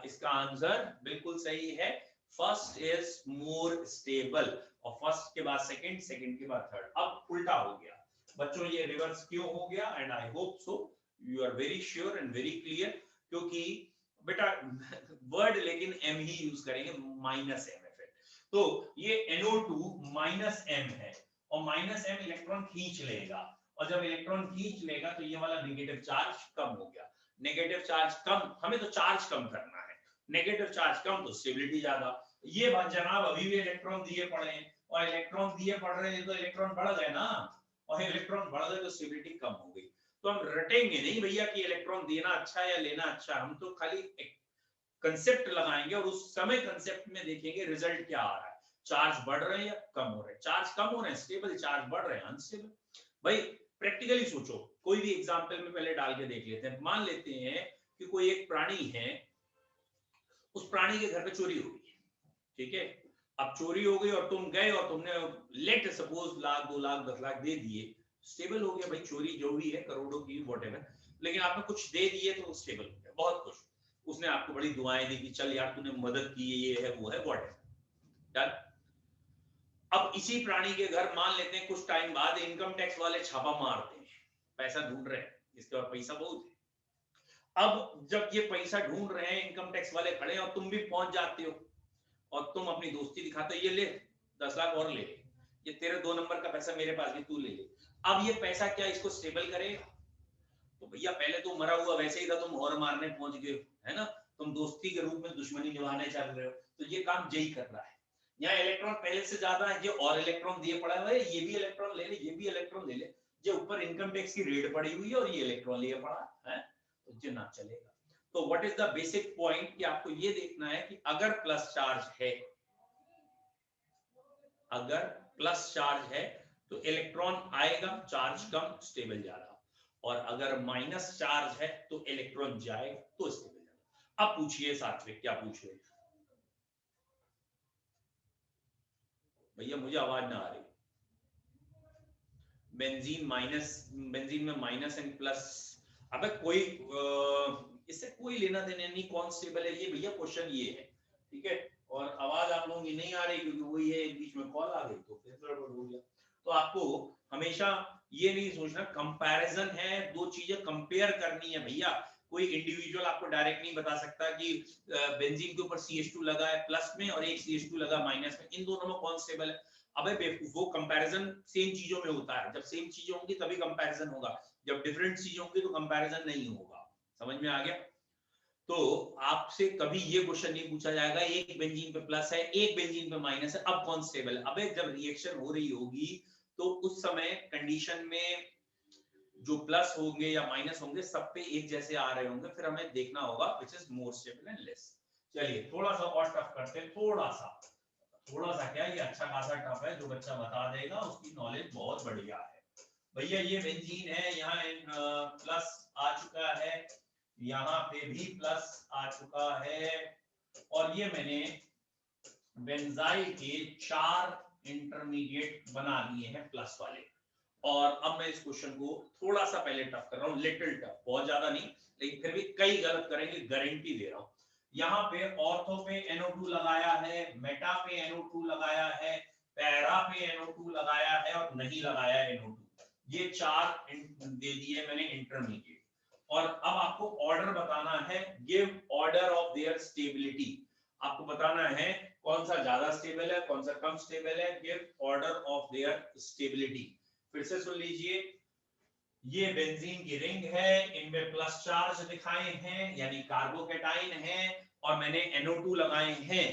इसका आंसर बिल्कुल सही है, फर्स्ट इज मोर स्टेबल, और फर्स्ट के बाद सेकंड, सेकंड के बाद थर्ड। अब उल्टा हो गया बच्चों, ये रिवर्स क्यों हो गया, and I hope so you are very sure and very clear, क्योंकि बेटा वर्ड लेकिन m ही यूज करेंगे, माइनस m इफेक्ट। तो ये NO2 माइनस m है, और माइनस m इलेक्ट्रॉन खींच लेगा, और जब इलेक्ट्रॉन खींच लेगा तो ये वाला नेगेटिव चार्ज कम हो गया, नेगेटिव चार्ज कम, हमें तो चार्ज कम करना है, नेगेटिव चार्ज कम तो स्टेबिलिटी ज्यादा। ये बात जनाब अभी भी इलेक्ट्रॉन दिए पड़े हैं, और इलेक्ट्रॉन दिए पड़ रहे हैं तो इलेक्ट्रॉन बढ़ गए ना, और इलेक्ट्रॉन बढ़ गए तो स्टेबिलिटी कम हो गई। तो हम रटेंगे नहीं भैया कि इलेक्ट्रॉन देना अच्छा है या लेना अच्छा, हम तो खाली कंसेप्ट लगाएंगे, और उस समय कंसेप्ट में देखेंगे रिजल्ट क्या आ रहा है, चार्ज बढ़ रहे हैं या कम हो रहे हैं, चार्ज कम हो रहे हैं स्टेबल, चार्ज बढ़ रहे हैं अनस्टेबल। भाई प्रैक्टिकली सोचो, कोई भी एग्जांपल में पहले डाल के देख लेते हैं, मान लेते हैं कि कोई एक प्राणी है, उस प्राणी के घर पे चोरी हो गई, ठीक है, अब चोरी हो गई और तुम गए और तुमने लेट सपोज लाख 2 लाख 10 लाख दे दिए, स्टेबल हो गया भाई, चोरी जो भी है करोड़ों की व्हाटएवर, लेकिन आपने कुछ दे दिए तो स्टेबल हो गया, बहुत खुश, उसने आपको बड़ी दुआएं दी कि चल यार तूने मदद की, ये है वो है व्हाटएवर, डन। अब इसी प्राणी के घर मान लेते हैं कुछ टाइम बाद इनकम टैक्स वाले छापा मारते हैं, पैसा ढूंढ रहे हैं, इसके बाद पैसा बहुत है। अब जब ये पैसा ढूंढ रहे हैं, इनकम टैक्स वाले खड़े हैं, और तुम भी पहुंच जाते हो, और तुम अपनी दोस्ती दिखाते हो, ये ले 10 लाख और ले, ये तेरे 2 नंबर का पैसा मेरे पास भी, तू ले ले। अब ये पैसा क्या इसको स्टेबल करेगा, तो भैया पहले तो मरा हुआ वैसे ही था, तुम और मारने पहुंच गए, है ना, तुम दोस्ती के रूप में दुश्मनी निभाने चल रहे हो, तो ये काम यही कर रहा है। यहाँ इलेक्ट्रॉन पहले से ज्यादा है, ये और इलेक्ट्रॉन दिए पड़ा है, ये भी इलेक्ट्रॉन ले ले, ये भी इलेक्ट्रॉन ले ले, ये ऊपर इनकम टैक्स की रेड पड़ी हुई है और ये इलेक्ट्रॉन लिए पड़ा है, तो ये ना चलेगा। तो what is the basic point, कि आपको ये देखना है कि अगर प्लस चार्ज है, अगर प्लस चार्ज है तो इलेक्ट्रॉन आएगा, चार्ज कम स्टेबल ज्यादा, और अगर माइनस चार्ज है तो इलेक्ट्रॉन जाएगा तो स्टेबल ज्यादा। अब पूछिए सात्विक, क्या पूछ रहे भैया, मुझे आवाज ना आ रही। बेंजीन माइनस, बेंजीन में माइनस एंड प्लस, अबे कोई इससे कोई लेना देना नहीं, कौन स्टेबल है ये भैया, क्वेश्चन ये है, ठीक है, और आवाज आप लोगों की नहीं आ रही क्योंकि वही है, बीच में कॉल आ गई तो फिर गड़बड़ हो गया। तो आपको हमेशा ये नहीं सोचना, कंपैरिजन है, दो चीजें कंपेयर करनी है भैया, कोई इंडिविजुअल आपको डायरेक्ट नहीं बता सकता कि बेंजीन के ऊपर CH2 लगा है प्लस में और एक CH2 लगा माइनस में, इन दोनों में कौन स्टेबल है। अबे बेवकूफ, वो कंपैरिजन सेम चीजों में होता है, जब सेम चीजें होंगी तभी कंपैरिजन होगा, जब डिफरेंट चीजें होंगी तो कंपैरिजन नहीं होगा, समझ में आ गया। तो आपसे कभी ये क्वेश्चन नहीं पूछा जाएगा एक बेंजीन पे प्लस है एक बेंजीन पे माइनस है, अब कौन स्टेबल है। अबे जब रिएक्शन हो रही होगी तो उस समय कंडीशन में जो प्लस होंगे या माइनस होंगे सब पे एक जैसे आ रहे होंगे, फिर हमें देखना होगा which is more stable and less. चलिए थोड़ा सा और टफ करते हैं, थोड़ा सा क्या, ये अच्छा खासा टफ है, जो बच्चा बता देगा उसकी नॉलेज बहुत बढ़िया है। भैया ये बेंजीन है, यहाँ प्लस आ चुका है, यहाँ पे भी प्लस आ चुका है, और ये मैंने बेंजाइल के 4 इंटरमीडिएट बना दिए हैं प्लस वाले। और अब मैं इस क्वेश्चन को थोड़ा सा पहले टफ कर रहा हूँ, लिटिल टफ, बहुत ज्यादा नहीं, लेकिन फिर भी कई गलत करेंगे, गारंटी दे रहा हूँ। यहाँ पे ऑर्थो पे NO2 लगाया है, मेटा पे NO2 लगाया है, पैरा पे NO2 लगाया है, और नहीं लगाया NO2, ये 4 दे दिए मैंने इंटरमीडिएट। और अब आपको ऑर्डर बताना है, give order of their stability, आपको बताना है कौन सा ज्यादा स्टेबल है कौन सा कम स्टेबल है, give order of their stability. फिर से सुन लीजिए, ये बेंजीन की रिंग है, इनमें प्लस चार्ज दिखाए हैं यानी कार्बोकेटाइन है, और मैंने NO2 लगाए हैं,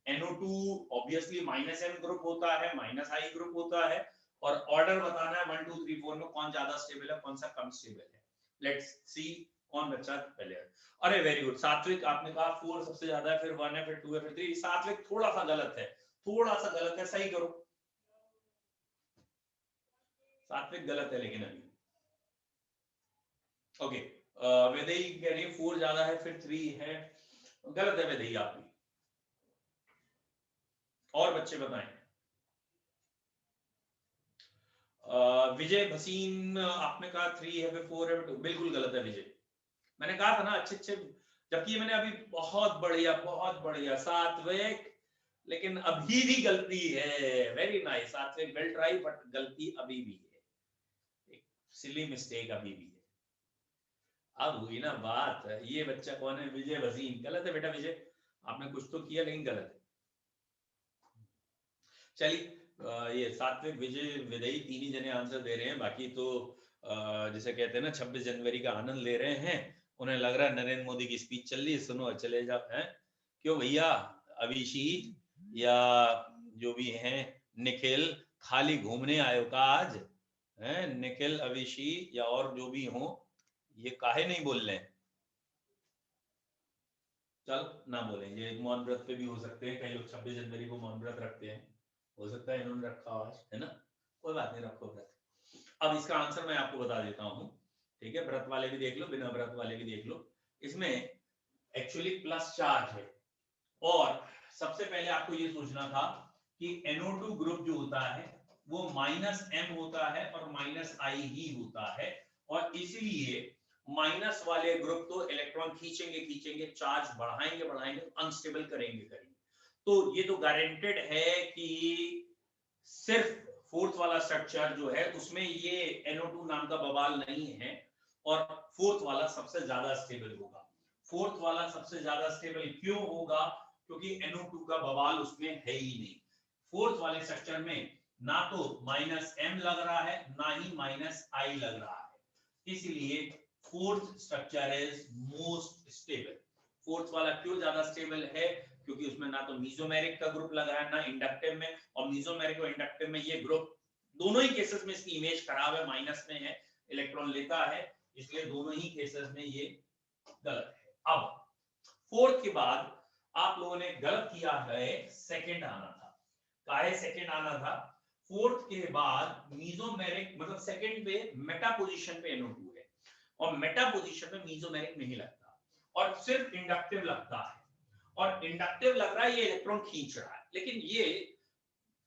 NO2 ऑब्वियसली -M ग्रुप होता है, -I ग्रुप होता है, और ऑर्डर बताना है 1 2 3 4 में कौन ज्यादा स्टेबल है, कौन सा कम स्टेबल है। लेट्स सी कौन बच्चा पहले है। अरे वेरी गुड, सात्विक आपने कहा 4 सबसे ज्यादा है, फिर 1 है, फिर 2 है, फिर 3। सात्विक थोड़ा सा गलत है, थोड़ा सा गलत है, सही करो। सात्विक गलत है लेकिन अभी ओके। वेदई कह रही है 4 ज्यादा है, फिर 3 है, गलत है वेदई आपकी। और बच्चे बताएं। विजय भसीन आपने कहा 3 है, फिर 4 है, बिल्कुल गलत है विजय। मैंने कहा था ना अच्छे अच्छे, जबकि मैंने अभी बहुत बढ़िया सात्विक, लेकिन अभी भी गलती है। वेरी नाइस सात्विक, वेल ट्राई, बट गलती अभी भी है, एक सिली मिस्टेक अभी भी है। अब हुई ना बात, ये बच्चा कौन है, विजय भसीन। गलत है बेटा विजय, आपने कुछ तो किया लेकिन गलत है। चलिए ये सात्विक, विजय, विदई तीन ही जने आंसर दे रहे हैं, बाकी तो जैसे कहते हैं ना 26 जनवरी का आनंद ले रहे हैं। उन्हें लग रहा है नरेंद्र मोदी की स्पीच चल रही है, सुनो चले जाओ। हैं क्यों भैया, अभिषी या जो भी हैं, निखिल खाली घूमने आयो का आज? हैं निखिल, अभिषी या और जो भी हो, ये काहे नहीं बोल रहे हैं? चल ना बोले, ये मौन व्रत पे भी हो सकते हैं, कई लोग 26 जनवरी को मौन व्रत रखते हैं, हो सकता है इन्होंने रखा आज, है ना, कोई बात नहीं, रखो व्रत। अब इसका आंसर मैं आपको बता देता हूं, ठीक है, व्रत वाले भी देख लो, बिना व्रत वाले भी देख लो। इसमें एक्चुअली प्लस चार्ज है, और सबसे पहले आपको ये सोचना था कि NO2 ग्रुप जो होता है वो -M होता है और -I ही होता है, और इसलिए माइनस वाले ग्रुप तो इलेक्ट्रॉन खींचेंगे, चार्ज बढ़ाएंगे, अनस्टेबल करेंगे। तो ये तो गारंटेड है कि सिर्फ फोर्थ वाला स्ट्रक्चर जो है उसमें ये NO2 नाम का बवाल नहीं है, और फोर्थ वाला सबसे ज्यादा स्टेबल होगा। फोर्थ वाला सबसे ज्यादा स्टेबल क्यों होगा? क्योंकि NO2 का बवाल उसमें है ही नहीं। फोर्थ वाले स्ट्रक्चर में ना तो -M लग रहा है, ना ही -I लग रहा है, इसलिए fourth structure is most stable. Fourth वाला क्यों ज्यादा स्टेबल है? क्योंकि उसमें ना तो मीजोमेरिक का ग्रुप लग रहा है, ना इंडक्टिव में, और मीजोमेरिक और इंडक्टिव में ये ग्रुप दोनों ही केसेस में इसकी इमेज खराब है, माइनस में है, इलेक्ट्रॉन लेता है, इसलिए दोनों ही केसेस में ये गलत है। अब फोर्थ के बाद आप लोगों ने गलत किया है, सेकंड आना था। काहे सेकंड आना था? फोर्थ के बाद मीजोमेरिक, मतलब सेकंड पे मेटा पोजीशन पे NO2 है, और मेटा पोजीशन में मीजोमेरिक नहीं लगता, और सिर्फ इंडक्टिव लगता है, और इंडक्टिव लग रहा है ये इलेक्ट्रॉन खींच रहा है, लेकिन ये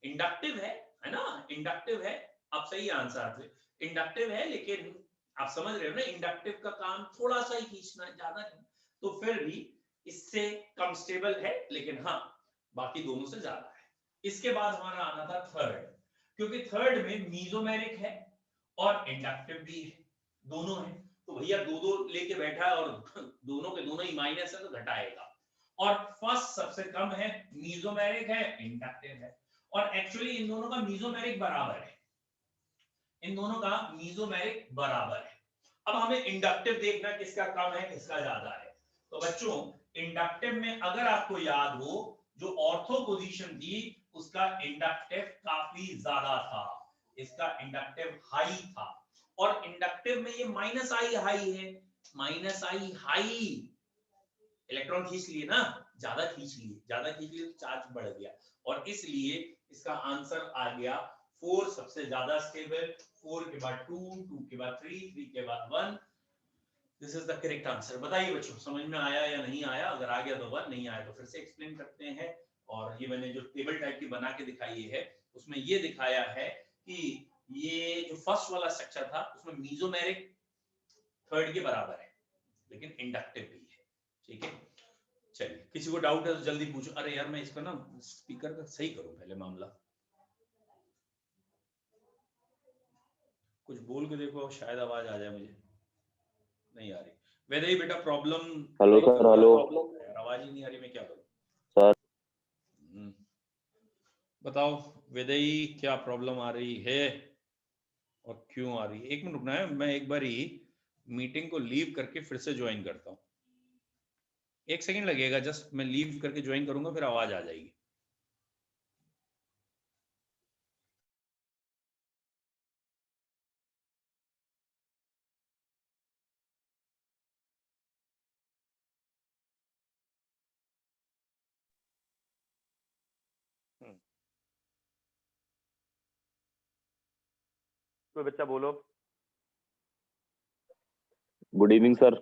इंडक्टिव है ना, इंडक्टिव है। आप सही आंसर, इंडक्टिव है, लेकिन आप समझ रहे हो ना, इंडक्टिव का काम थोड़ा सा ही खींचना है, ज्यादा नहीं, तो फिर भी इससे कम स्टेबल है, लेकिन हाँ बाकी दोनों से ज्यादा है। इसके बाद हमारा आना था थर्ड, क्योंकि थर्ड में मीजोमेरिक है और इंडक्टिव भी है, दोनों है, तो भैया दो दो लेके बैठा है, और दोनों के दोनों ही माइनस है तो घटाएगा। और फर्स्ट सबसे कम है, मीजोमेरिक है, इंडक्टिव है, और एक्चुअली इन दोनों का मीजोमेरिक बराबर है, इन दोनों का मीजोमेरिक बराबर है। अब हमें इंडक्टिव देखना, किसका कम है किसका ज्यादा है। तो बच्चों इंडक्टिव में अगर आपको याद हो, जो ऑर्थो पोजीशन थी उसका इंडक्टिव काफी ज्यादा था, इसका इंडक्टिव हाई था, और इंडक्टिव में ये -I हाई है, -I हाई, इलेक्ट्रॉन खींच लिए ना, ज्यादा खींच लिए तो चार्ज बढ़ गया, और इसलिए इसका आंसर आ गया 4 सबसे ज्यादा स्टेबल, 4 के बाद 2, 2 के बाद 3, 3 के बाद 1। This is the correct answer. बताइए बच्चों, समझ में आया या नहीं आया? अगर आ गया तो 1, नहीं आया तो फिर से एक्सप्लेन करते हैं। और ये मैंने जो टेबल टाइप की बना के दिखाई है, उसमें ये दिखाया है कि ये जो फर्स्ट वाला स्ट्रक्चर था उसमें मीजोमेरिक थर्ड के बराबर है, लेकिन इंडक्टिव भी है, ठीक है। चलिए, किसी को डाउट है तो जल्दी पूछो। अरे यार मैं इसका ना स्पीकर का सही करूं पहले मामला, कुछ बोल के देखो, शायद आवाज आ जाए। मुझे नहीं आ रही। वैसे ही बेटा प्रॉब्लम, हेलो सर, हेलो आवाज ही नहीं आ रही, मैं क्या करूं सर। बताओ वेदई, क्या प्रॉब्लम आ रही है और क्यों आ रही है? एक मिनट रुकना है, मैं एक बार ही मीटिंग को लीव करके फिर से ज्वाइन करता हूं, 1 सेकंड लगेगा, जस्ट मैं लीव करके ज्वाइन करूंगा, फिर आवाज आ जाएगी। कोई बच्चा बोलो। Good evening sir.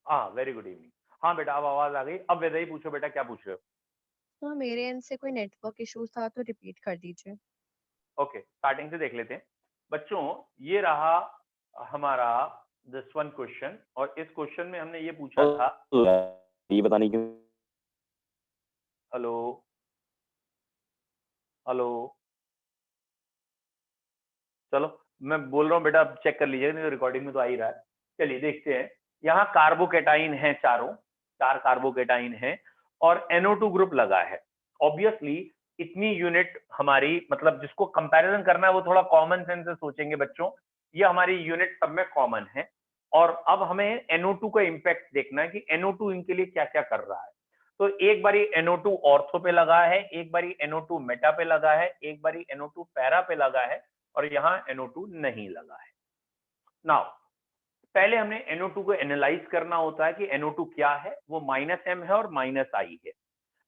हाँ वेरी गुड इवनिंग। हाँ बेटा अब आवाज आ गई। अब वेदई पूछो बेटा, क्या पूछ रहे हो? हाँ मेरे एंड से कोई नेटवर्क इश्यूज था तो रिपीट कर दीजिए। ओके स्टार्टिंग से देख लेते हैं बच्चों। ये रहा हमारा दिस वन क्वेश्चन, और इस क्वेश्चन में हमने ये पूछा था। ये बताने क्यों। हेलो हेलो, चलो मैं बोल रहा हूँ बेटा, अब चेक कर लीजिएगा, नहीं तो रिकॉर्डिंग में तो आ ही रहा है। चलिए देखते हैं। यहाँ कार्बोकेटाइन है, चारों 4 कार्बोकेटाइन है और NO2 ग्रुप लगा है। ऑब्वियसली इतनी यूनिट हमारी, मतलब जिसको कंपैरिजन करना है वो थोड़ा कॉमन सेंस से सोचेंगे बच्चों। ये हमारी यूनिट सब में कॉमन है। और अब हमें NO2 का इम्पैक्ट देखना है कि NO2 इनके लिए क्या क्या कर रहा है। तो एक बारी NO2 ऑर्थो पे लगा है, एक बारी NO2 मेटा पे लगा है, एक बारी NO2 पैरा पे लगा है, और यहाँ NO2 नहीं लगा है। नाउ पहले हमने NO2 को एनालाइज करना होता है कि NO2 क्या है। वो -m है और -I है।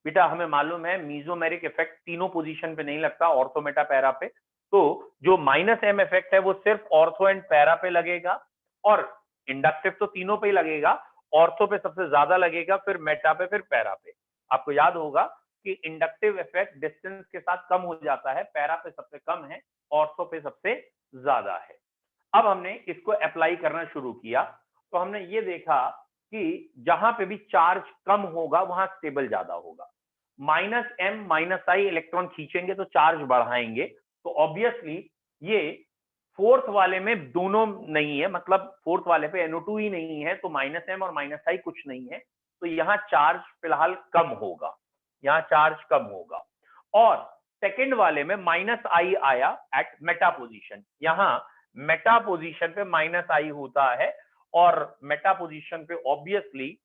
बेटा हमें मालूम है मीजोमेरिक इफेक्ट तीनों पोजीशन पे नहीं लगता, ऑर्थो मेटा पैरा पे। तो जो -m इफेक्ट है वो सिर्फ ऑर्थो एंड पैरा पे लगेगा, और इंडक्टिव तो तीनों पे ही लगेगा। ऑर्थो पे सबसे ज्यादा लगेगा, फिर मेटा पे, फिर पैरा पे। आपको याद होगा कि इंडक्टिव इफेक्ट डिस्टेंस के साथ कम हो जाता है, पैरा पे सबसे कम है, ऑर्थो पे सबसे ज्यादा है। अब हमने इसको अप्लाई करना शुरू किया तो हमने ये देखा कि जहां पे भी चार्ज कम होगा वहां स्टेबल ज्यादा होगा। -m -I इलेक्ट्रॉन खींचेंगे तो चार्ज बढ़ाएंगे। तो ऑब्वियसली ये फोर्थ वाले में दोनों नहीं है, मतलब फोर्थ वाले पे NO2 ही नहीं है, तो -m और -I कुछ नहीं है। तो यहाँ चार्ज फिलहाल कम होगा, यहाँ चार्ज कम होगा। और सेकंड वाले में -I आया एट मेटा पोजीशन। यहाँ मेटा पोजीशन पे -I होता है, और मेटा पोजीशन पे ऑब्वियसली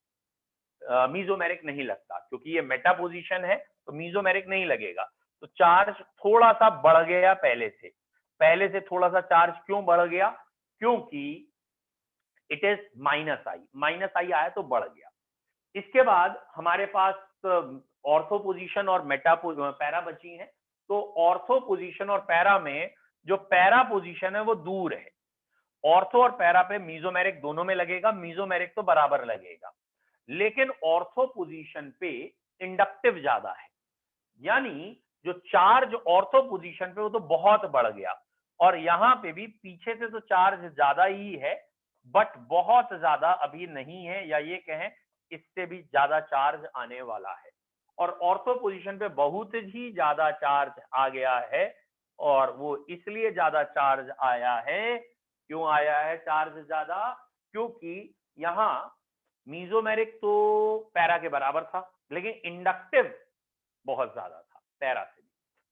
मीजोमेरिक नहीं लगता, क्योंकि ये मेटा पोजीशन है तो मीजोमेरिक नहीं लगेगा। तो चार्ज थोड़ा सा बढ़ गया पहले से थोड़ा सा चार्ज क्यों बढ़ गया? क्योंकि इट इज -I आया तो बढ़ गया। इसके बाद हमारे पास ऑर्थो पोजीशन और मेटा पैरा बची हैं। तो ऑर्थो पोजीशन और पैरा में जो पैरा पोजीशन है वो दूर है। ऑर्थो और पैरा पे मीजोमेरिक दोनों में लगेगा, मीजोमेरिक तो बराबर लगेगा, लेकिन ऑर्थो पोजीशन पे इंडक्टिव ज्यादा है। यानी जो चार्ज ऑर्थो पोजीशन पे वो तो बहुत बढ़ गया, और यहां पे भी पीछे से तो चार्ज ज्यादा ही है, बट बहुत ज्यादा अभी नहीं है, या ये कहें इससे भी ज्यादा चार्ज आने वाला है। और ऑर्थो पोजीशन पे बहुत ही ज्यादा चार्ज आ गया है, और वो इसलिए ज्यादा चार्ज आया है। क्यों आया है चार्ज ज्यादा? क्योंकि यहाँ मीजोमेरिक तो पैरा के बराबर था, लेकिन इंडक्टिव बहुत ज्यादा था पैरा से भी,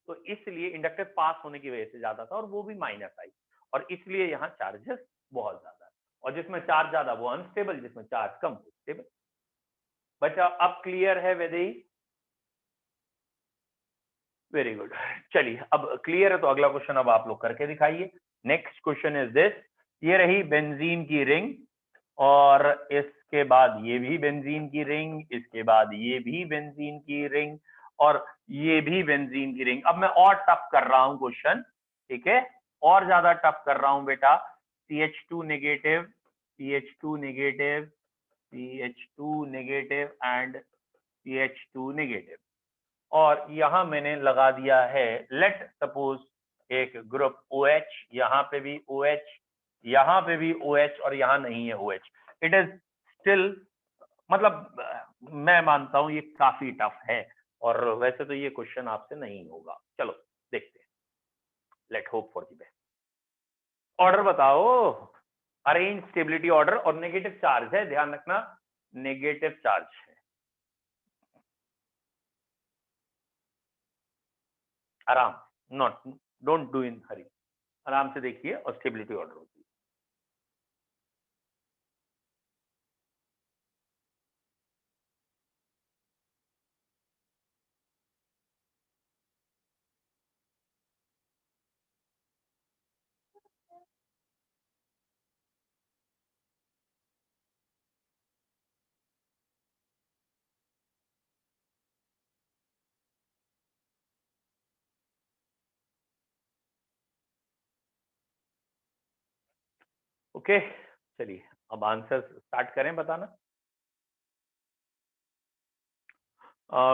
तो इसलिए इंडक्टिव पास होने की वजह से ज्यादा था, और वो भी -I, और इसलिए यहाँ चार्जेस बहुत ज्यादा है। और जिसमें चार्ज ज्यादा वो अनस्टेबल, जिसमें चार्ज कम वो स्टेबल। बच्चा अब क्लियर है वेदई? Very good. चलिए अब क्लियर है तो अगला क्वेश्चन अब आप लोग करके दिखाइए। Next question is this. ये रही बेंजीन की रिंग, और इसके बाद ये भी बेंजीन की रिंग, इसके बाद ये भी बेंजीन की रिंग, और ये भी बेंजीन की रिंग। अब मैं और टफ कर रहा हूं क्वेश्चन, ठीक है, और ज्यादा टफ कर रहा हूं बेटा। CH2 negative, CH2 negative, CH2 negative and CH2 negative, और यहां मैंने लगा दिया है लेट सपोज एक ग्रुप OH, यहाँ पे भी OH, यहाँ पे भी OH, और यहाँ नहीं है OH। इट इज स्टिल, मतलब मैं मानता हूं ये काफी टफ है, और वैसे तो ये क्वेश्चन आपसे नहीं होगा। चलो देखते हैं, let hope for the best. Order बताओ, अरेंज स्टेबिलिटी ऑर्डर, और नेगेटिव चार्ज है, ध्यान रखना नेगेटिव चार्ज है। आराम, not, don't do in hurry, आराम से देखिए और स्टेबिलिटी ऑर्डर होती है। ओके चलिए अब आंसर स्टार्ट करें बताना।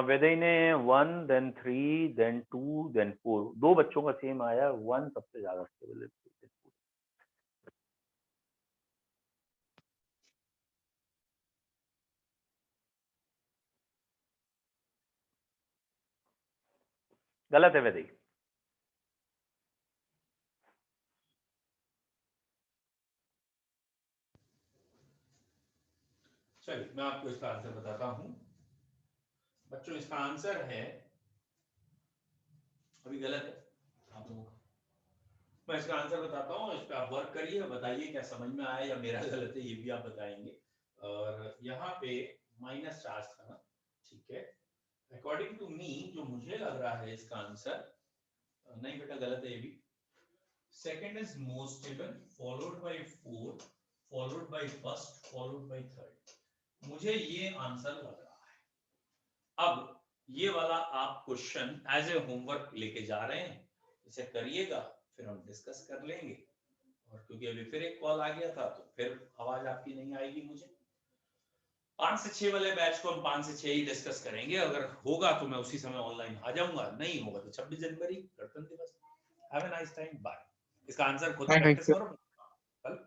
वेदई ने 1 देन 3 देन 2 देन 4 दो बच्चों का सेम आया, 1 सबसे ज्यादा स्टेबल है। गलत है वेदई। चलिए मैं आपको इसका आंसर बताता हूं बच्चों। इसका आंसर है, अभी गलत है आप लोगों का, मैं इसका आंसर बताता हूँ, इस पे आप वर्क करिए, बताइए क्या समझ में आया या मेरा गलत है, ये भी आप बताएंगे। और यहाँ पे माइनस चार्ज था ना, ठीक है। अकॉर्डिंग टू मी जो मुझे लग रहा है इसका आंसर, नहीं बेटा गलत है ये भी। Second is most stable followed by fourth followed by first followed by third. मुझे ये आंसर लग रहा है। अब ये वाला आप क्वेश्चन एज ए होमवर्क लेके जा रहे हैं, इसे करिएगा, फिर हम डिस्कस कर लेंगे। और क्योंकि अभी फिर एक कॉल आ गया था तो फिर आवाज आपकी नहीं आएगी मुझे। 5 से 6 वाले बैच को हम 5 से 6 ही डिस्कस करेंगे, अगर होगा तो मैं उसी समय ऑनलाइन आ जाऊंगा, नहीं होगा तो 26 जनवरी गणतंत्र दिवस। Have a nice time, bye. इसका आंसर खुद प्रैक्टिस करो कल।